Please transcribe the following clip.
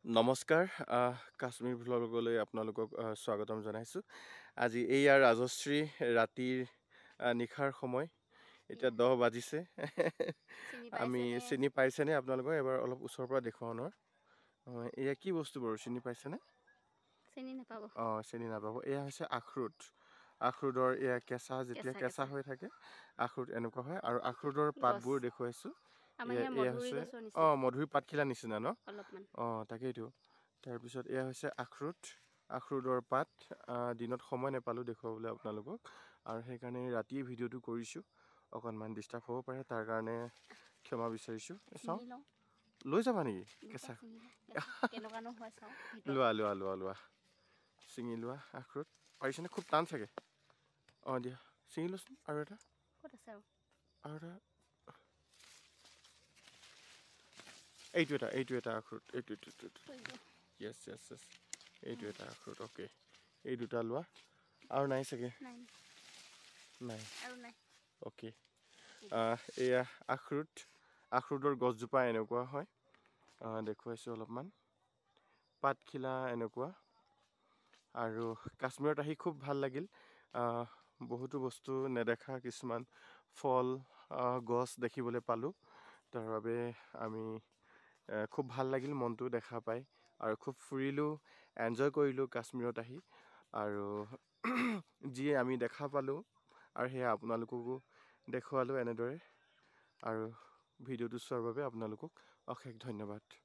নমস্কাৰ কাশ্মীৰ ভ্লগলৈ আপোনালোকক স্বাগতম জনাইছোঁ। আজি এইয়া ৰাজশ্ৰী ৰাতিৰ নিশাৰ সময়, এতিয়া 10 বাজিছে। আমি চিনি পাইছেনে আপোনালোকক? এবাৰ অলপ ওচৰৰ পৰা দেখুৱাওঁ নহয়। এয়া কি বস্তু বাৰু, চিনি পাইছেনে? চিনি নাপাব। চিনি নাপাব। এয়া হৈছে আখৰোট। আখৰোটৰ এয়া যেতিয়া কেঁচা হৈ থাকে, আখৰোট এনেকুৱা হয়। আৰু আখৰোটৰ পাতবোৰ দেখুৱাইছোঁ। এয়া হৈছে মধুৰি পাতখিলা নিচিনা ন? অলপমান। তাকেইতো। তাৰপিছত এয়া হৈছে আখৰোটৰ পাত। দিনত সময় নাপালোঁ দেখুৱাবলৈ আপোনালোকক, আৰু সেইকাৰণে ৰাতিয়ে ভিডিঅ'টো কৰিছোঁ। অকণমান ডিষ্টাৰ্ব হ'ব পাৰে, তাৰ কাৰণে ক্ষমা বিচাৰিছোঁ। চাওঁ, লৈ যাবা নেকি কেঁচা? লোৱা ছিঙি লোৱা আখৰোট। পাৰিছেনে? খুব টান চাগে। দিয়া ছিঙি লোৱাচোন। আৰু এটা এইটো এটা আখৰোট। এইটো য়েছ এইটো এটা আখৰোট। অ'কে, এই দুটা লোৱা। আৰু নাই চাগে? নাই। অ'কে, এয়া আখৰোটৰ গছজোপা এনেকুৱা হয়। দেখুৱাইছোঁ অলপমান। পাতখিলা এনেকুৱা। আৰু কাশ্মীৰত আহি খুব ভাল লাগিল। বহুতো বস্তু নেদেখা কিছুমান ফল গছ দেখিবলৈ পালোঁ। তাৰ বাবে আমি খুব ভাল লাগিল মনটো দেখা পাই, আৰু খুব ফুৰিলোঁ, এনজয় কৰিলোঁ কাশ্মীৰত আহি। আৰু যিয়ে আমি দেখা পালোঁ, আৰু সেয়া আপোনালোককো দেখুৱালোঁ এনেদৰে। আৰু ভিডিঅ'টো চোৱাৰ বাবে আপোনালোকক অশেষ ধন্যবাদ।